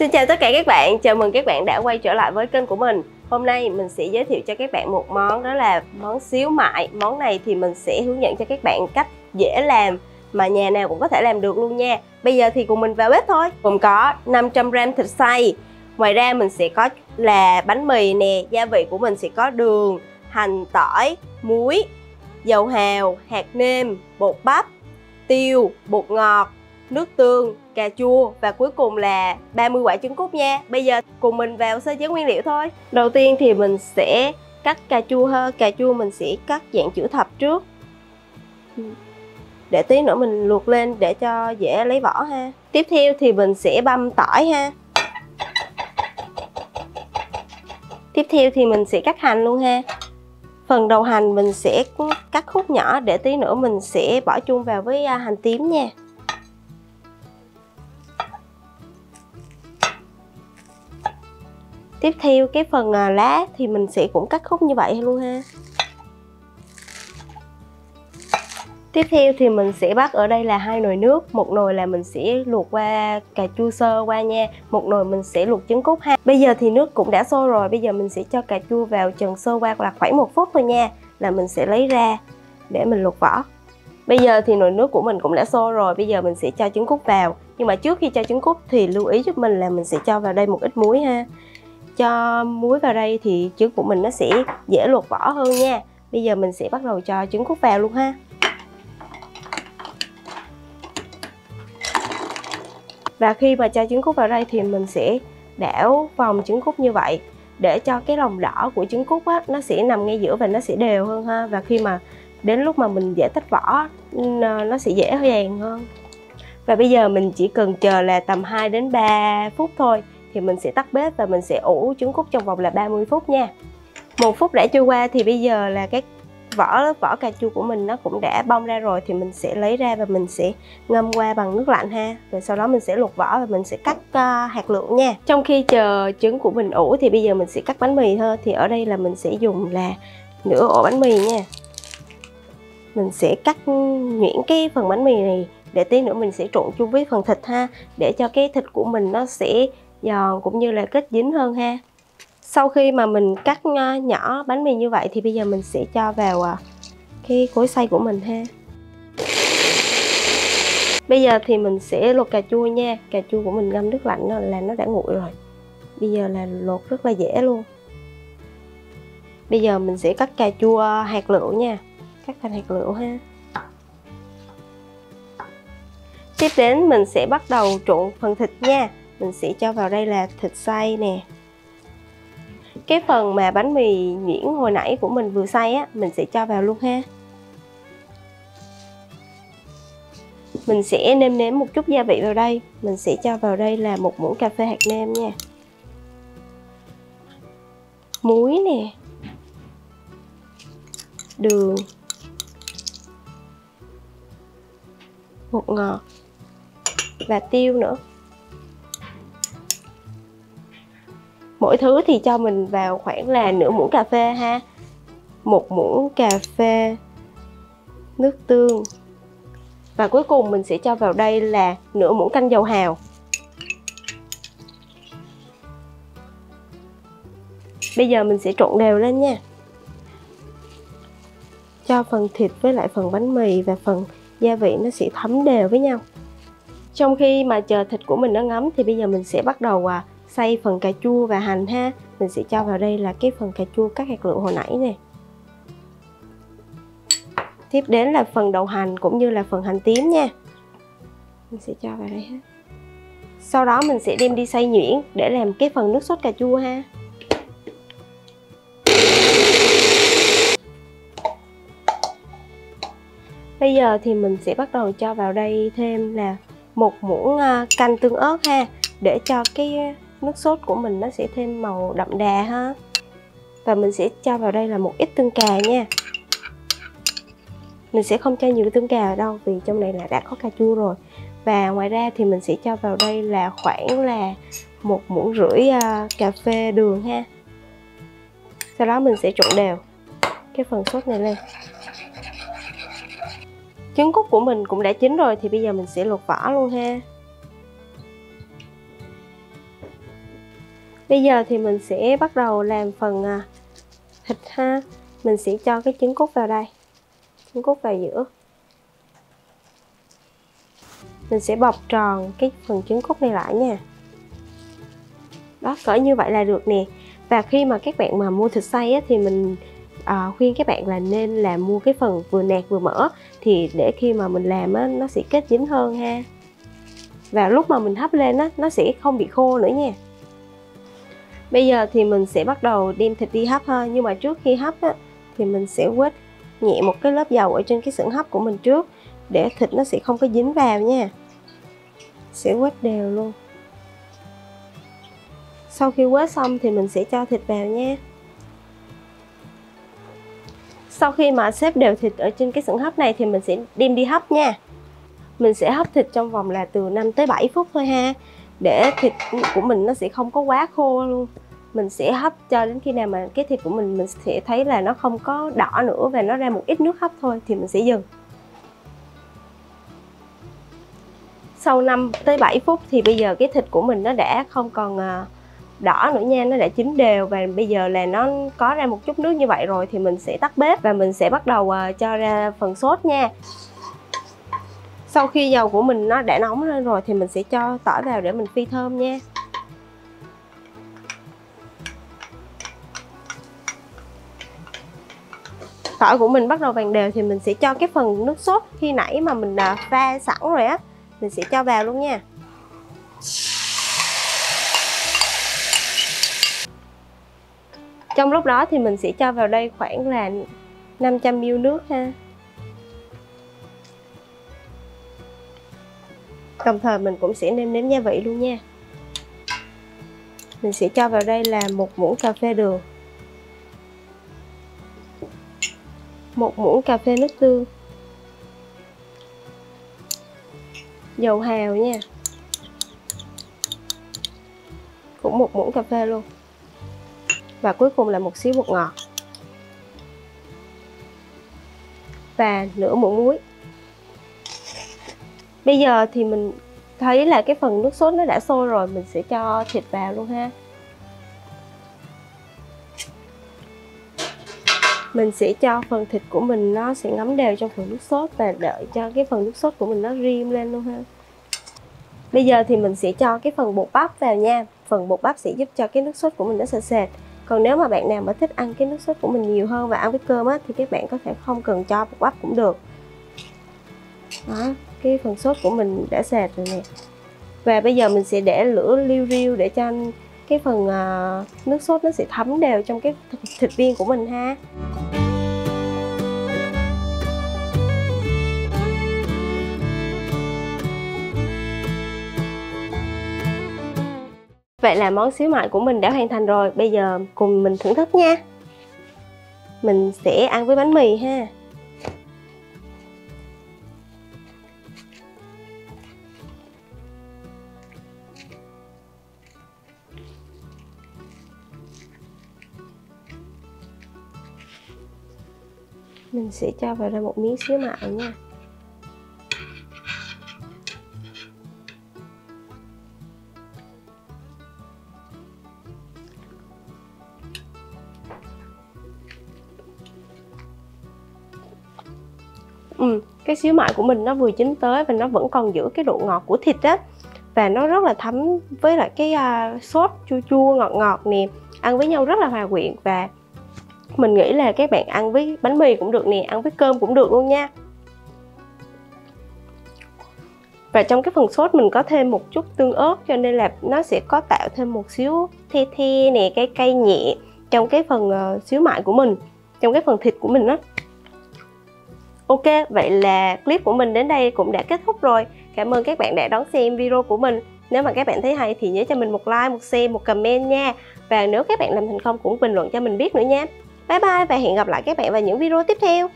Xin chào tất cả các bạn, chào mừng các bạn đã quay trở lại với kênh của mình. Hôm nay mình sẽ giới thiệu cho các bạn một món, đó là món xíu mại. Món này thì mình sẽ hướng dẫn cho các bạn cách dễ làm mà nhà nào cũng có thể làm được luôn nha. Bây giờ thì cùng mình vào bếp thôi. Gồm có 500g thịt xay. Ngoài ra mình sẽ có là bánh mì nè, gia vị của mình sẽ có đường, hành, tỏi, muối, dầu hào, hạt nêm, bột bắp, tiêu, bột ngọt, nước tương, cà chua và cuối cùng là 30 quả trứng cút nha. Bây giờ cùng mình vào sơ chế nguyên liệu thôi. Đầu tiên thì mình sẽ cắt cà chua ha. Cà chua mình sẽ cắt dạng chữ thập trước, để tí nữa mình luộc lên để cho dễ lấy vỏ ha. Tiếp theo thì mình sẽ băm tỏi ha. Tiếp theo thì mình sẽ cắt hành luôn ha. Phần đầu hành mình sẽ cắt khúc nhỏ để tí nữa mình sẽ bỏ chung vào với hành tím nha. Tiếp theo cái phần lá thì mình sẽ cũng cắt khúc như vậy luôn ha. Tiếp theo thì mình sẽ bắt ở đây là 2 nồi nước. Một nồi là mình sẽ luộc qua cà chua sơ qua nha. Một nồi mình sẽ luộc trứng cút ha. Bây giờ thì nước cũng đã sôi rồi. Bây giờ mình sẽ cho cà chua vào trần sơ qua là khoảng 1 phút thôi nha. Là mình sẽ lấy ra để mình luộc vỏ. Bây giờ thì nồi nước của mình cũng đã sôi rồi. Bây giờ mình sẽ cho trứng cút vào. Nhưng mà trước khi cho trứng cút thì lưu ý giúp mình là mình sẽ cho vào đây một ít muối ha. Cho muối vào đây thì trứng của mình nó sẽ dễ luộc vỏ hơn nha. Bây giờ mình sẽ bắt đầu cho trứng cút vào luôn ha. Và khi mà cho trứng cút vào đây thì mình sẽ đảo vòng trứng cút như vậy, để cho cái lòng đỏ của trứng cút á, nó sẽ nằm ngay giữa và nó sẽ đều hơn ha. Và khi mà đến lúc mà mình dễ tách vỏ, nó sẽ dễ dàng hơn. Và bây giờ mình chỉ cần chờ là tầm 2 đến 3 phút thôi. Thì mình sẽ tắt bếp và mình sẽ ủ trứng cút trong vòng là 30 phút nha. 1 phút đã trôi qua thì bây giờ là cái vỏ cà chua của mình nó cũng đã bong ra rồi. Thì mình sẽ lấy ra và mình sẽ ngâm qua bằng nước lạnh ha. Rồi sau đó mình sẽ luộc vỏ và mình sẽ cắt hạt lựu nha. Trong khi chờ trứng của mình ủ thì bây giờ mình sẽ cắt bánh mì thôi. Thì ở đây là mình sẽ dùng là nửa ổ bánh mì nha. Mình sẽ cắt nhuyễn cái phần bánh mì này để tí nữa mình sẽ trộn chung với phần thịt ha, để cho cái thịt của mình nó sẽ giòn cũng như là kết dính hơn ha. Sau khi mà mình cắt nhỏ bánh mì như vậy thì bây giờ mình sẽ cho vào cái cối xay của mình ha. Bây giờ thì mình sẽ luộc cà chua nha. Cà chua của mình ngâm nước lạnh là nó đã nguội rồi. Bây giờ là luộc rất là dễ luôn. Bây giờ mình sẽ cắt cà chua hạt lựu nha. Cắt thành hạt lựu ha. Tiếp đến mình sẽ bắt đầu trộn phần thịt nha. Mình sẽ cho vào đây là thịt xay nè. Cái phần mà bánh mì nhuyễn hồi nãy của mình vừa xay á, mình sẽ cho vào luôn ha. Mình sẽ nêm nếm một chút gia vị vào đây. Mình sẽ cho vào đây là 1 muỗng cà phê hạt nêm nha. Muối nè. Đường. Bột ngọt. Và tiêu nữa. Mỗi thứ thì cho mình vào khoảng là nửa muỗng cà phê ha. 1 muỗng cà phê nước tương. Và cuối cùng mình sẽ cho vào đây là nửa muỗng canh dầu hào. Bây giờ mình sẽ trộn đều lên nha. Cho phần thịt với lại phần bánh mì và phần gia vị nó sẽ thấm đều với nhau. Trong khi mà chờ thịt của mình nó ngấm thì bây giờ mình sẽ bắt đầu xay phần cà chua và hành ha. Mình sẽ cho vào đây là cái phần cà chua cắt hạt lựu hồi nãy nè. Tiếp đến là phần đậu hành cũng như là phần hành tím nha. Mình sẽ cho vào đây ha. Sau đó mình sẽ đem đi xay nhuyễn để làm cái phần nước sốt cà chua ha. Bây giờ thì mình sẽ bắt đầu cho vào đây thêm là 1 muỗng canh tương ớt ha, để cho cái nước sốt của mình nó sẽ thêm màu đậm đà ha. Và mình sẽ cho vào đây là một ít tương cà nha. Mình sẽ không cho nhiều tương cà đâu vì trong này là đã có cà chua rồi. Và ngoài ra thì mình sẽ cho vào đây là khoảng là 1,5 muỗng cà phê đường ha. Sau đó mình sẽ trộn đều cái phần sốt này lên. Trứng cút của mình cũng đã chín rồi thì bây giờ mình sẽ luộc vỏ luôn ha. Bây giờ thì mình sẽ bắt đầu làm phần thịt ha. Mình sẽ cho cái trứng cút vào đây, trứng cút vào giữa. Mình sẽ bọc tròn cái phần trứng cút này lại nha. Đó, cỡ như vậy là được nè. Và khi mà các bạn mà mua thịt xay á, thì mình khuyên các bạn là nên là mua cái phần vừa nạc vừa mỡ, thì để khi mà mình làm á, nó sẽ kết dính hơn ha. Và lúc mà mình hấp lên á, nó sẽ không bị khô nữa nha. Bây giờ thì mình sẽ bắt đầu đem thịt đi hấp ha. Nhưng mà trước khi hấp á, thì mình sẽ quết nhẹ một cái lớp dầu ở trên cái xưởng hấp của mình trước, để thịt nó sẽ không có dính vào nha. Sẽ quết đều luôn. Sau khi quết xong thì mình sẽ cho thịt vào nha. Sau khi mà xếp đều thịt ở trên cái xưởng hấp này thì mình sẽ đem đi hấp nha. Mình sẽ hấp thịt trong vòng là từ 5 tới 7 phút thôi ha. Để thịt của mình nó sẽ không có quá khô luôn. Mình sẽ hấp cho đến khi nào mà cái thịt của mình sẽ thấy là nó không có đỏ nữa và nó ra một ít nước hấp thôi thì mình sẽ dừng. Sau 5 tới 7 phút thì bây giờ cái thịt của mình nó đã không còn đỏ nữa nha, nó đã chín đều và bây giờ là nó có ra một chút nước như vậy rồi thì mình sẽ tắt bếp và mình sẽ bắt đầu cho ra phần sốt nha. Sau khi dầu của mình nó đã nóng lên rồi thì mình sẽ cho tỏi vào để mình phi thơm nha. Tỏi của mình bắt đầu vàng đều thì mình sẽ cho cái phần nước sốt khi nãy mà mình pha sẵn rồi á, mình sẽ cho vào luôn nha. Trong lúc đó thì mình sẽ cho vào đây khoảng là 500ml nước ha. Đồng thời mình cũng sẽ nêm nếm gia vị luôn nha. Mình sẽ cho vào đây là 1 muỗng cà phê đường, 1 muỗng cà phê nước tương, dầu hào nha, cũng 1 muỗng cà phê luôn. Và cuối cùng là một xíu bột ngọt và nửa muỗng muối. Bây giờ thì mình thấy là cái phần nước sốt nó đã sôi rồi, mình sẽ cho thịt vào luôn ha. Mình sẽ cho phần thịt của mình nó sẽ ngấm đều trong phần nước sốt và đợi cho cái phần nước sốt của mình nó rim lên luôn ha. Bây giờ thì mình sẽ cho cái phần bột bắp vào nha. Phần bột bắp sẽ giúp cho cái nước sốt của mình nó sệt sệt. Còn nếu mà bạn nào mà thích ăn cái nước sốt của mình nhiều hơn và ăn với cơm á, thì các bạn có thể không cần cho bột bắp cũng được. Đó, cái phần sốt của mình đã sệt rồi nè. Và bây giờ mình sẽ để lửa liu riu để cho cái phần nước sốt nó sẽ thấm đều trong cái thịt viên của mình ha. Vậy là món xíu mại của mình đã hoàn thành rồi. Bây giờ cùng mình thưởng thức nha. Mình sẽ ăn với bánh mì ha. Mình sẽ cho vào đây một miếng xíu mại nha. Cái xíu mại của mình nó vừa chín tới và nó vẫn còn giữ cái độ ngọt của thịt á. Và nó rất là thấm với lại cái sốt chua chua ngọt ngọt nè. Ăn với nhau rất là hòa quyện và mình nghĩ là các bạn ăn với bánh mì cũng được nè, ăn với cơm cũng được luôn nha. Và trong cái phần sốt mình có thêm một chút tương ớt cho nên là nó sẽ có tạo thêm một xíu the the nè, cay cay nhẹ trong cái phần xíu mại của mình, trong cái phần thịt của mình đó. Ok, vậy là clip của mình đến đây cũng đã kết thúc rồi. Cảm ơn các bạn đã đón xem video của mình. Nếu mà các bạn thấy hay thì nhớ cho mình một like, một share, một comment nha. Và nếu các bạn làm thành công cũng bình luận cho mình biết nữa nha. Bye bye và hẹn gặp lại các bạn vào những video tiếp theo.